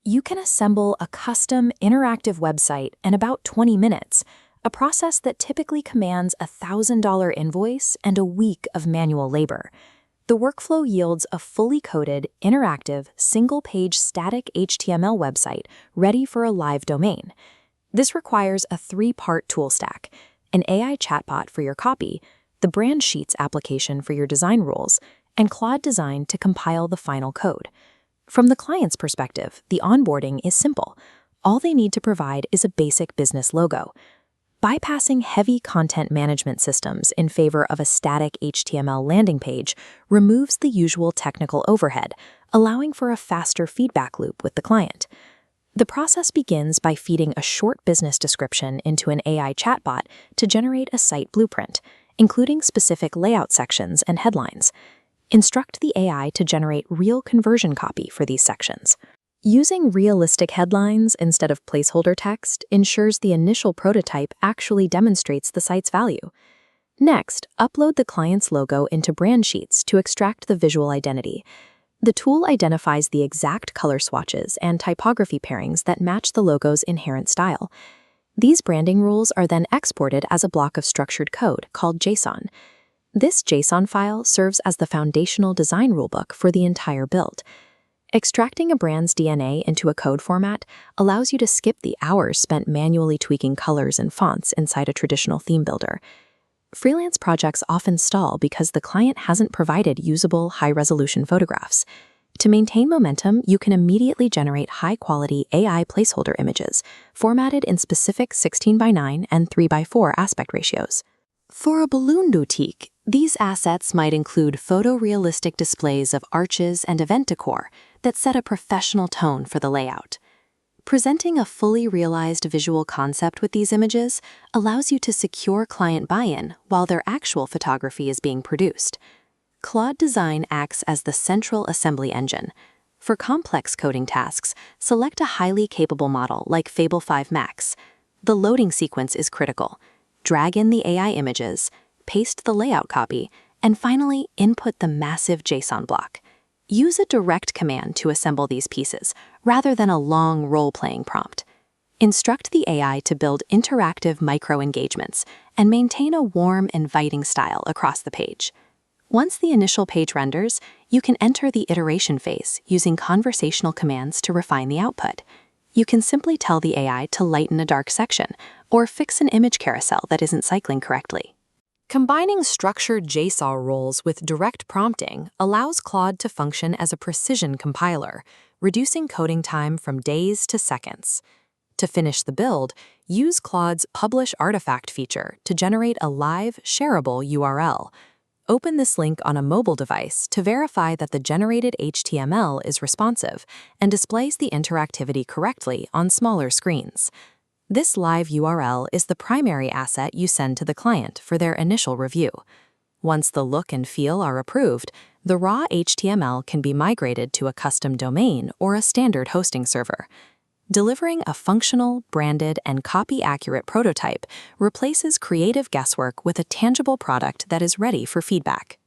You can assemble a custom interactive website in about 20 minutes, a process that typically commands a $1,000 invoice and a week of manual labor. The workflow yields a fully coded, interactive, single-page static HTML website ready for a live domain. This requires a 3-part tool stack: an AI chatbot for your copy, the brand sheets application for your design rules, and Claude Design to compile the final code. From the client's perspective, the onboarding is simple. All they need to provide is a basic business logo. Bypassing heavy content management systems in favor of a static HTML landing page removes the usual technical overhead, allowing for a faster feedback loop with the client. The process begins by feeding a short business description into an AI chatbot to generate a site blueprint, including specific layout sections and headlines. Instruct the AI to generate real conversion copy for these sections. Using realistic headlines instead of placeholder text ensures the initial prototype actually demonstrates the site's value. Next, upload the client's logo into brand sheets to extract the visual identity. The tool identifies the exact color swatches and typography pairings that match the logo's inherent style. These branding rules are then exported as a block of structured code called JSON. This JSON file serves as the foundational design rulebook for the entire build. Extracting a brand's DNA into a code format allows you to skip the hours spent manually tweaking colors and fonts inside a traditional theme builder. Freelance projects often stall because the client hasn't provided usable, high-resolution photographs. To maintain momentum, you can immediately generate high-quality AI placeholder images, formatted in specific 16:9 and 3:4 aspect ratios. For a balloon boutique, these assets might include photorealistic displays of arches and event decor that set a professional tone for the layout. Presenting a fully realized visual concept with these images allows you to secure client buy-in while their actual photography is being produced. Claude Design acts as the central assembly engine. For complex coding tasks, select a highly capable model like Fable 5 Max. The loading sequence is critical. Drag in the AI images, paste the layout copy, and finally input the massive JSON block. Use a direct command to assemble these pieces, rather than a long role-playing prompt. Instruct the AI to build interactive micro-engagements and maintain a warm, inviting style across the page. Once the initial page renders, you can enter the iteration phase using conversational commands to refine the output. You can simply tell the AI to lighten a dark section or fix an image carousel that isn't cycling correctly. Combining structured JSON rules with direct prompting allows Claude to function as a precision compiler, reducing coding time from days to seconds. To finish the build, use Claude's Publish Artifact feature to generate a live, shareable URL. Open this link on a mobile device to verify that the generated HTML is responsive and displays the interactivity correctly on smaller screens. This live URL is the primary asset you send to the client for their initial review. Once the look and feel are approved, the raw HTML can be migrated to a custom domain or a standard hosting server. Delivering a functional, branded, and copy-accurate prototype replaces creative guesswork with a tangible product that is ready for feedback.